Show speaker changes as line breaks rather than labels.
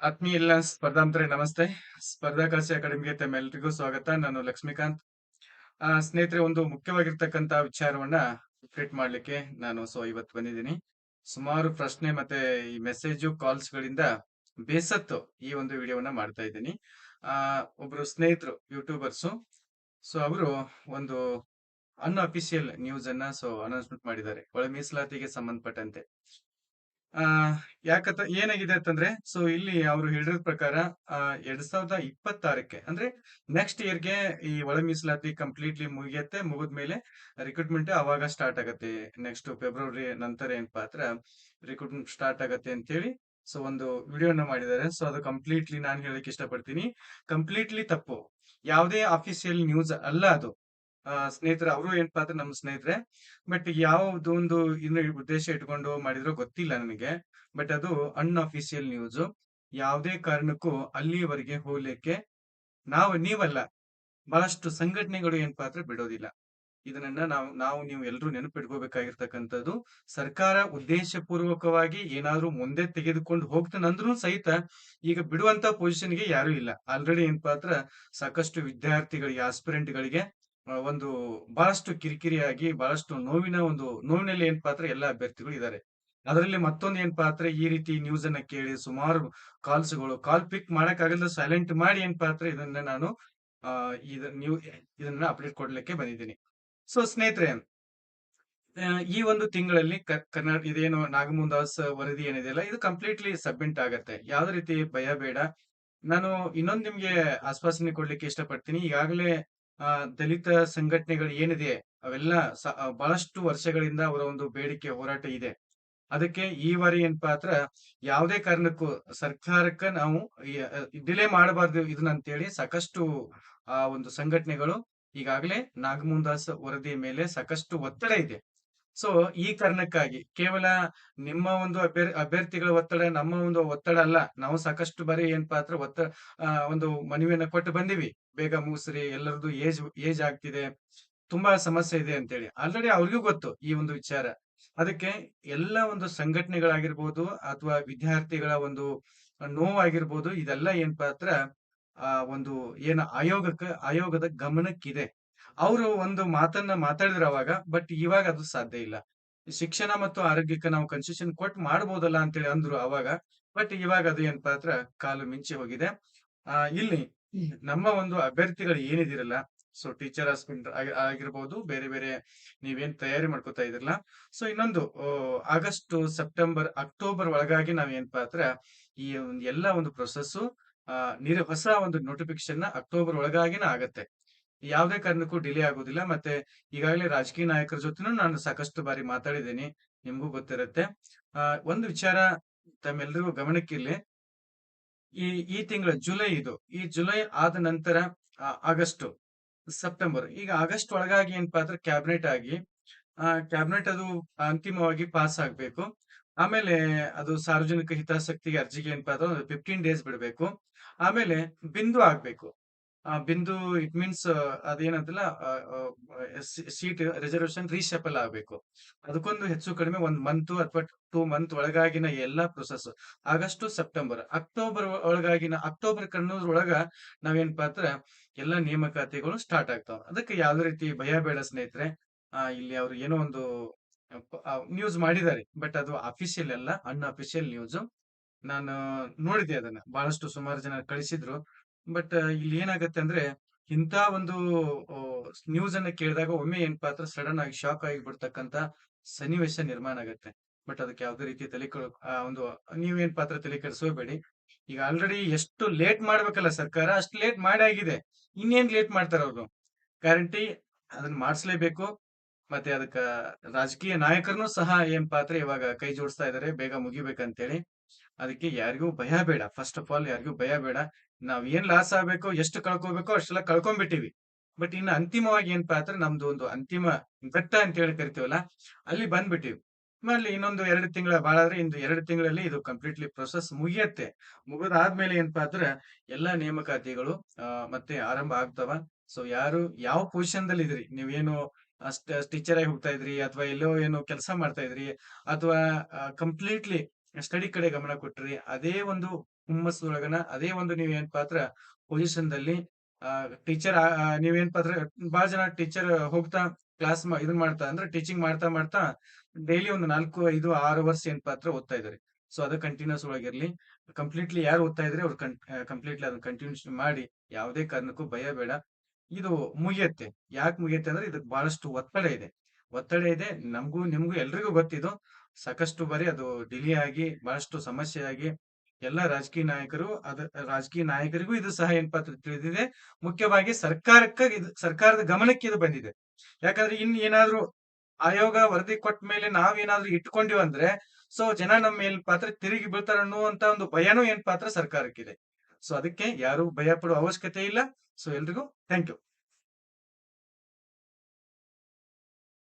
ಆತ್ಮೀಯ ಎಲ್ಲ ಸ್ಪರ್ಧಾಂತರೇ ನಮಸ್ತೆ. ಸ್ಪರ್ಧಾ ಕಲಸಿ ಅಕಾಡೆಮಿಗೆ ತಮ್ಮೆಲ್ಲರಿಗೂ ಸ್ವಾಗತ. ನಾನು ಲಕ್ಷ್ಮೀಕಾಂತ್. ಸ್ನೇಹಿತರೆ, ಒಂದು ಮುಖ್ಯವಾಗಿರ್ತಕ್ಕಂತ ವಿಚಾರವನ್ನ ಅಪ್ಡೇಟ್ ಮಾಡ್ಲಿಕ್ಕೆ ಇವತ್ತು ಬಂದಿದ್ದೀನಿ. ಸುಮಾರು ಪ್ರಶ್ನೆ ಮತ್ತೆ ಈ ಮೆಸೇಜು ಕಾಲ್ಸ್ ಗಳಿಂದ ಬೇಸತ್ತು ಈ ಒಂದು ವಿಡಿಯೋವನ್ನ ಮಾಡ್ತಾ ಇದ್ದೀನಿ. ಒಬ್ರು ಸ್ನೇಹಿತರು ಯೂಟ್ಯೂಬರ್ಸು. ಅವರು ಒಂದು ಅನ್ಅಫಿಷಿಯಲ್ ನ್ಯೂಸ್ ಅನ್ನ ಅನೌನ್ಸ್ಮೆಂಟ್ ಮಾಡಿದ್ದಾರೆ ಒಳ ಮೀಸಲಾತಿಗೆ ಸಂಬಂಧಪಟ್ಟಂತೆ. ಆ ಯಾಕಂತ ಏನಾಗಿದೆ ಅಂತಂದ್ರೆ, ಇಲ್ಲಿ ಅವರು ಹೇಳಿರೋ ಪ್ರಕಾರ 2026ಕ್ಕೆ ಅಂದ್ರೆ ನೆಕ್ಸ್ಟ್ ಇಯರ್ಗೆ ಈ ಒಳ ಮೀಸಲಾತಿ ಕಂಪ್ಲೀಟ್ಲಿ ಮುಗಿಯತ್ತೆ. ಮುಗಿದ್ಮೇಲೆ ರಿಕ್ರೂಟ್ಮೆಂಟ್ ಅವಾಗ ಸ್ಟಾರ್ಟ್ ಆಗತ್ತೆ. ನೆಕ್ಸ್ಟ್ ಫೆಬ್ರವರಿ ನಂತರ ಏನಪ್ಪಾ ಹತ್ರ ರಿಕ್ರೂಟ್ಮೆಂಟ್ ಸ್ಟಾರ್ಟ್ ಆಗತ್ತೆ ಅಂತೇಳಿ ಒಂದು ವಿಡಿಯೋನ ಮಾಡಿದ್ದಾರೆ. ಅದು ಕಂಪ್ಲೀಟ್ಲಿ ನಾನು ಹೇಳಕ್ ಇಷ್ಟಪಡ್ತೀನಿ, ಕಂಪ್ಲೀಟ್ಲಿ ತಪ್ಪು. ಯಾವುದೇ ಅಫಿಷಿಯಲ್ ನ್ಯೂಸ್ ಅಲ್ಲ ಅದು. ಸ್ನೇಹಿತರೆ, ಅವರು ಏನಪ್ಪಾ ಅಂದ್ರೆ ನಮ್ಮ ಸ್ನೇಹಿತರೆ. ಬಟ್ ಯಾವ್ದೊಂದು ಇನ್ನು ಉದ್ದೇಶ ಇಟ್ಕೊಂಡು ಮಾಡಿದ್ರೋ ಗೊತ್ತಿಲ್ಲ ನನಗೆ. ಬಟ್ ಅದು ಅನ್ಅಫಿಷಿಯಲ್ ನ್ಯೂಸ್. ಯಾವುದೇ ಕಾರಣಕ್ಕೂ ಅಲ್ಲಿಯವರೆಗೆ ಹೋಗ್ಲಿಕ್ಕೆ ನೀವಲ್ಲ, ಬಹಳಷ್ಟು ಸಂಘಟನೆಗಳು ಏನಪ್ಪಾ ಅಂದ್ರೆ ಬಿಡೋದಿಲ್ಲ. ಇದನ್ನ ನಾವು ನೀವು ಎಲ್ಲರೂ ನೆನಪಿಟ್ಕೋಬೇಕಾಗಿರ್ತಕ್ಕಂಥದ್ದು. ಸರ್ಕಾರ ಉದ್ದೇಶಪೂರ್ವಕವಾಗಿ ಏನಾದ್ರೂ ಮುಂದೆ ತೆಗೆದುಕೊಂಡು ಹೋಗ್ತಾನಂದ್ರೂ ಸಹಿತ ಈಗ ಬಿಡುವಂತ ಪೊಸಿಷನ್ಗೆ ಯಾರು ಇಲ್ಲ. ಆಲ್ರೆಡಿ ಏನಪ್ಪಾ ಅಂದ್ರೆ ಸಾಕಷ್ಟು ವಿದ್ಯಾರ್ಥಿಗಳಿಗೆ, ಆಸ್ಪಿರೆಂಟ್ ಗಳಿಗೆ ಒಂದು ಬಹಳಷ್ಟು ಕಿರಿಕಿರಿಯಾಗಿ, ಬಹಳಷ್ಟು ನೋವಿನಲ್ಲಿ ಏನಪ್ಪಾ ಅಂದ್ರೆ ಎಲ್ಲ ಅಭ್ಯರ್ಥಿಗಳು ಇದ್ದಾರೆ. ಅದರಲ್ಲಿ ಮತ್ತೊಂದು ಏನಪ್ಪಾ ಅಂದ್ರೆ ಈ ರೀತಿ ನ್ಯೂಸ್ ಅನ್ನ ಕೇಳಿ ಸುಮಾರು ಕಾಲ್ ಪಿಕ್ ಮಾಡಕ್ಕಾಗಲ್ಲ, ಸೈಲೆಂಟ್ ಮಾಡಿ ಏನಪ್ಪಾ ಅಂದ್ರೆ ಇದನ್ನ ನಾನು ಆ ಇದನ್ನ ಅಪ್ಡೇಟ್ ಕೊಡ್ಲಿಕ್ಕೆ ಬಂದಿದ್ದೀನಿ. ಸ್ನೇಹಿತರೆ, ಈ ಒಂದು ತಿಂಗಳಲ್ಲಿ ಕರ್ನಾಟಕ ಇದೇನು ನಾಗಮೋಹನ್ ದಾಸ್ ವರದಿ ಏನಿದೆಯಲ್ಲ, ಇದು ಕಂಪ್ಲೀಟ್ಲಿ ಸಬ್ಮಿಟ್ ಆಗತ್ತೆ. ಯಾವ್ದೇ ರೀತಿ ಭಯ ಬೇಡ. ನಾನು ಇನ್ನೊಂದು ನಿಮ್ಗೆ ಆಶ್ವಾಸನೆ ಕೊಡ್ಲಿಕ್ಕೆ ಇಷ್ಟಪಡ್ತೀನಿ. ಈಗಾಗಲೇ ದಲಿತ ಸಂಘಟನೆಗಳು ಏನಿದೆ ಅವೆಲ್ಲ ಬಹಳಷ್ಟು ವರ್ಷಗಳಿಂದ ಅವರ ಒಂದು ಬೇಡಿಕೆ ಹೋರಾಟ ಇದೆ. ಅದಕ್ಕೆ ಈ ಬಾರಿ ಏನಪ್ಪಾ ಹತ್ರ ಯಾವುದೇ ಕಾರಣಕ್ಕೂ ಸರ್ಕಾರಕ್ಕೆ ನಾವು ಡಿಲೇ ಮಾಡಬಾರ್ದು ಇದನ್ನ ಅಂತೇಳಿ ಸಾಕಷ್ಟು ಒಂದು ಸಂಘಟನೆಗಳು ಈಗಾಗಲೇ ನಾಗಮೋಹನ್ ದಾಸ್ ವರದಿಯ ಮೇಲೆ ಸಾಕಷ್ಟು ಒತ್ತಡ ಇದೆ. ಸೊ ಈ ಕಾರಣಕ್ಕಾಗಿ ಕೇವಲ ನಿಮ್ಮ ಒಂದು ಅಭ್ಯರ್ಥಿಗಳ ಒತ್ತಡ, ನಮ್ಮ ಒಂದು ಒತ್ತಡ ಅಲ್ಲ. ನಾವು ಸಾಕಷ್ಟು ಬಾರಿ ಏನಪ್ಪಾ ಹತ್ರ ಒಂದು ಮನವಿಯನ್ನ ಕೊಟ್ಟು ಬಂದಿವಿ, ಬೇಗ ಮುಗಿಸ್ರಿ, ಎಲ್ಲರದ್ದು ಏಜ್ ಆಗ್ತಿದೆ, ತುಂಬಾ ಸಮಸ್ಯೆ ಇದೆ ಅಂತೇಳಿ. ಆಲ್ರೆಡಿ ಅವ್ರಿಗೂ ಗೊತ್ತು ಈ ಒಂದು ವಿಚಾರ. ಅದಕ್ಕೆ ಎಲ್ಲ ಒಂದು ಸಂಘಟನೆಗಳಾಗಿರ್ಬೋದು ಅಥವಾ ವಿದ್ಯಾರ್ಥಿಗಳ ಒಂದು ನೋವಾಗಿರ್ಬೋದು, ಇದೆಲ್ಲ ಏನಪ್ಪಾ ಹತ್ರ ಒಂದು ಏನು ಆಯೋಗದ ಗಮನಕ್ಕಿದೆ. ಅವರು ಒಂದು ಮಾತನ್ನ ಮಾತಾಡಿದ್ರು ಅವಾಗ. ಬಟ್ ಇವಾಗ ಅದು ಸಾಧ್ಯ ಇಲ್ಲ. ಶಿಕ್ಷಣ ಮತ್ತು ಆರೋಗ್ಯಕ್ಕೆ ನಾವು ಕನ್ಸೆಷನ್ ಕೊಟ್ಟು ಮಾಡ್ಬೋದಲ್ಲ ಅಂತೇಳಿ ಅಂದ್ರು ಅವಾಗ. ಬಟ್ ಇವಾಗ ಅದು ಏನಪ್ಪಾ ಹತ್ರ ಕಾಲು ಮಿಂಚಿ ಹೋಗಿದೆ. ಇಲ್ಲಿ ನಮ್ಮ ಒಂದು ಅಭ್ಯರ್ಥಿಗಳು ಏನಿದಿರಲ್ಲ, ಟೀಚರ್ ಹಸ್ಬೆಂಡ್ ಆಗಿರ್ಬೋದು, ಬೇರೆ ಬೇರೆ ನೀವೇನ್ ತಯಾರಿ ಮಾಡ್ಕೊತಾ ಇದ್ರಲ್ಲ, ಇನ್ನೊಂದು ಆಗಸ್ಟ್, ಸೆಪ್ಟೆಂಬರ್, ಅಕ್ಟೋಬರ್ ಒಳಗಾಗಿ ನಾವ್ ಏನಪ್ಪಾ ಹತ್ರ ಈ ಎಲ್ಲ ಒಂದು ಪ್ರೊಸೆಸ್ ಹೊಸ ಒಂದು ನೋಟಿಫಿಕೇಶನ್ ಅಕ್ಟೋಬರ್ ಒಳಗಾಗಿನ ಆಗತ್ತೆ. ಯಾವುದೇ ಕಾರಣಕ್ಕೂ ಡಿಲೇ ಆಗೋದಿಲ್ಲ. ಮತ್ತೆ ಈಗಾಗಲೇ ರಾಜಕೀಯ ನಾಯಕರ ಜೊತೆನೂ ನಾನು ಸಾಕಷ್ಟು ಬಾರಿ ಮಾತಾಡಿದ್ದೀನಿ, ನಿಮ್ಗೂ ಗೊತ್ತಿರುತ್ತೆ. ಒಂದು ವಿಚಾರ ತಮ್ಮೆಲ್ಲರಿಗೂ ಗಮನಕ್ಕಿರ್ಲಿ. ಈ ಈ ತಿಂಗಳ ಈ ಜುಲೈ ಆದ ನಂತರ ಆಗಸ್ಟ್, ಸೆಪ್ಟೆಂಬರ್, ಈಗ ಆಗಸ್ಟ್ ಒಳಗಾಗಿ ಏನಪ್ಪಾ ಅಂದ್ರೆ ಕ್ಯಾಬಿನೆಟ್ ಅದು ಅಂತಿಮವಾಗಿ ಪಾಸ್ ಆಗ್ಬೇಕು. ಆಮೇಲೆ ಅದು ಸಾರ್ವಜನಿಕ ಹಿತಾಸಕ್ತಿಗೆ ಅರ್ಜಿಗೆ ಏನಪ್ಪಾ ಅಂದ್ರೆ 15 ಡೇಸ್ ಬಿಡಬೇಕು. ಆಮೇಲೆ ಬಿಂದು ಆಗ್ಬೇಕು. ಬಿಂದು ಇಟ್ ಮೀನ್ಸ್ ಅದೇನಂತಲ್ಲ, ಸೀಟ್ ರಿಸರ್ವೇಶನ್ ರೀಶಫಲ್ ಆಗ್ಬೇಕು. ಅದಕ್ಕೊಂದು ಹೆಚ್ಚು ಕಡಿಮೆ 1 ಮಂತ್ ಅಥವಾ 2 ಮಂತ್ ಒಳಗಾಗಿನ ಎಲ್ಲಾ ಪ್ರೊಸೆಸ್. ಆಗಸ್ಟ್, ಸೆಪ್ಟೆಂಬರ್, ಅಕ್ಟೋಬರ್ ಒಳಗಾಗಿನ ಅಕ್ಟೋಬರ್ ಕನ್ನೋದ್ರೊಳಗ ನಾವೇನಪ್ಪಾ ಅಂದ್ರ ಎಲ್ಲಾ ನೇಮಕಾತಿಗಳು ಸ್ಟಾರ್ಟ್ ಆಗ್ತಾವ. ಅದಕ್ಕೆ ಯಾವ್ದೇ ರೀತಿ ಭಯ ಬೇಡ ಸ್ನೇಹಿತರೆ. ಇಲ್ಲಿ ಅವ್ರು ಏನೋ ಒಂದು ನ್ಯೂಸ್ ಮಾಡಿದ್ದಾರೆ, ಬಟ್ ಅದು ಅಫಿಷಿಯಲ್ ಅಲ್ಲ, ಅನ್ಅಫಿಷಿಯಲ್ ನ್ಯೂಸ್. ನಾನು ನೋಡಿದೆ ಅದನ್ನ, ಬಹಳಷ್ಟು ಸುಮಾರು ಜನ ಕಳಿಸಿದ್ರು. ಬಟ್ ಇಲ್ಲಿ ಏನಾಗತ್ತೆ ಅಂದ್ರೆ, ಇಂಥ ಒಂದು ನ್ಯೂಸ್ ಅನ್ನ ಕೇಳಿದಾಗ ಒಮ್ಮೆ ಏನಪ್ಪಾ ಅಂದ್ರೆ ಸಡನ್ ಆಗಿ ಶಾಕ್ ಆಗಿ ಬಿಡ್ತಕ್ಕಂತ ಸನ್ನಿವೇಶ ನಿರ್ಮಾಣ ಆಗತ್ತೆ. ಬಟ್ ಅದಕ್ಕೆ ಯಾವುದೇ ರೀತಿ ಒಂದು ನೀವೇನ್ ಪಾತ್ರ ತಲೆ ಕೆಡಿಸ್ಕೋಬೇಡಿ. ಈಗ ಆಲ್ರೆಡಿ ಎಷ್ಟು ಲೇಟ್ ಮಾಡ್ಬೇಕಲ್ಲ ಸರ್ಕಾರ, ಅಷ್ಟು ಲೇಟ್ ಮಾಡಾಗಿದೆ. ಇನ್ನೇನ್ ಲೇಟ್ ಮಾಡ್ತಾರ ಅವ್ರು? ಗ್ಯಾರಂಟಿ ಅದನ್ನ ಮಾಡಿಸ್ಲೇಬೇಕು. ಮತ್ತೆ ಅದಕ್ಕ ರಾಜಕೀಯ ನಾಯಕರನ್ನು ಸಹ ಏನ್ ಪಾತ್ರ ಇವಾಗ ಕೈ ಜೋಡಿಸ್ತಾ ಇದಾರೆ, ಬೇಗ ಮುಗಿಬೇಕಂತೇಳಿ. ಅದಕ್ಕೆ ಯಾರಿಗೂ ಭಯ ಬೇಡ. ಫಸ್ಟ್ ಆಫ್ ಆಲ್ ಯಾರಿಗೂ ಭಯ ಬೇಡ. ನಾವ್ ಏನ್ ಲಾಸ್ ಆಗ್ಬೇಕೋ, ಎಷ್ಟು ಕಳ್ಕೊಬೇಕೋ ಅಷ್ಟೆಲ್ಲ ಕಳ್ಕೊಂಡ್ಬಿಟ್ಟಿವಿ. ಬಟ್ ಇನ್ನು ಅಂತಿಮವಾಗಿ ಏನಪ್ಪಾ ಅಂದ್ರೆ ನಮ್ದು ಒಂದು ಅಂತಿಮ ಘಟ್ಟ ಅಂತ ಹೇಳಿ ಕರಿತೀವಲ್ಲ, ಅಲ್ಲಿ ಬಂದ್ಬಿಟ್ಟಿವಿ. ಆಮೇಲೆ ಇನ್ನೊಂದು 2 ತಿಂಗಳ ಬಾಳ ಆದ್ರೆ ಇನ್ನು 2 ತಿಂಗಳಲ್ಲಿ ಇದು ಕಂಪ್ಲೀಟ್ಲಿ ಪ್ರೊಸೆಸ್ ಮುಗಿಯತ್ತೆ. ಮುಗಿದಾದ್ಮೇಲೆ ಏನಪ್ಪಾ ಅಂದ್ರೆ ಎಲ್ಲಾ ನೇಮಕಾತಿಗಳು ಮತ್ತೆ ಆರಂಭ ಆಗ್ತಾವ. ಯಾರು ಯಾವ ಪೊಸಿಷನ್ ದಲ್ಲಿ ಇದ್ರಿ, ನೀವೇನು ಟೀಚರ್ ಆಗಿ ಹೋಗ್ತಾ ಇದ್ರಿ, ಅಥವಾ ಎಲ್ಲೋ ಏನೋ ಕೆಲಸ ಮಾಡ್ತಾ ಇದ್ರಿ, ಅಥವಾ ಕಂಪ್ಲೀಟ್ಲಿ ಸ್ಟಡಿ ಕಡೆ ಗಮನ ಕೊಟ್ರಿ, ಅದೇ ಒಂದು ಹುಮ್ಮಸ್ಸೊಳಗನ ಅದೇ ಒಂದು ನೀವೇನಪ್ಪಾ ಅಂದ್ರ ಪೊಸಿಷನ್‌ದಲ್ಲಿ ಟೀಚರ್ ನೀವೇನಪ್ಪಾ ಅಂದ್ರೆ ಬಹಳ ಜನ ಟೀಚರ್ ಹೋಗ್ತಾ ಕ್ಲಾಸ್ ಇದನ್ ಮಾಡ್ತಾ ಅಂದ್ರೆ ಟೀಚಿಂಗ್ ಮಾಡ್ತಾ ಮಾಡ್ತಾ ಡೈಲಿ ಒಂದು 4, 5, 6 ವರ್ಷ ಏನಪ್ಪಾ ಅಂದ್ರ ಓದ್ತಾ ಇದಾರೆ. ಸೊ ಅದು ಕಂಟಿನ್ಯೂಸ್ ಒಳಗಿರ್ಲಿ. ಕಂಪ್ಲೀಟ್ಲಿ ಯಾರು ಓದ್ತಾ ಇದ್ರೆ ಅವ್ರು ಕಂಪ್ಲೀಟ್ಲಿ ಅದನ್ನ ಕಂಟಿನ್ಯೂಸ್ ಮಾಡಿ ಯಾವುದೇ ಕಾರಣಕ್ಕೂ ಭಯ ಬೇಡ. ಇದು ಮುಗಿಯತ್ತೆ. ಯಾಕೆ ಮುಗಿಯತ್ತೆ ಅಂದ್ರೆ ಇದಕ್ಕೆ ಬಹಳಷ್ಟು ಒತ್ತಡ ಇದೆ. ಒತ್ತಡ ಇದೆ. ನಮಗೂ ನಿಮಗೂ ಎಲ್ರಿಗೂ ಗೊತ್ತಿದು. ಸಾಕಷ್ಟು ಬಾರಿ ಅದು ಡಿಲೇ ಆಗಿ ಬಹಳಷ್ಟು ಸಮಸ್ಯೆ ಆಗಿ ಎಲ್ಲ ರಾಜಕೀಯ ನಾಯಕರಿಗೂ ಇದು ಸಹ ಏನಪ್ಪಾ ಅಂತ ತಿಳಿದಿದೆ. ಮುಖ್ಯವಾಗಿ ಸರ್ಕಾರದ ಗಮನಕ್ಕೆ ಇದು ಬಂದಿದೆ. ಯಾಕಂದ್ರೆ ಇನ್ ಏನಾದ್ರು ಆಯೋಗ ವರದಿ ಕೊಟ್ಟ ಮೇಲೆ ನಾವೇನಾದ್ರೂ ಇಟ್ಕೊಂಡಿವ್ ಅಂದ್ರೆ ಸೊ ಜನ ನಮ್ಮ ಮೇಲ್ ಪಾತ್ರ ತಿರುಗಿ ಬೀಳ್ತಾರ ಅನ್ನುವಂತ ಒಂದು ಭಯನೂ ಏನ್ ಪಾತ್ರ ಸರ್ಕಾರಕ್ಕಿದೆ. ಸೊ ಅದಕ್ಕೆ ಯಾರು ಭಯ ಪಡುವ ಅವಶ್ಯಕತೆ ಇಲ್ಲ. ಸೊ ಎಲ್ರಿಗೂ ಥ್ಯಾಂಕ್ ಯು.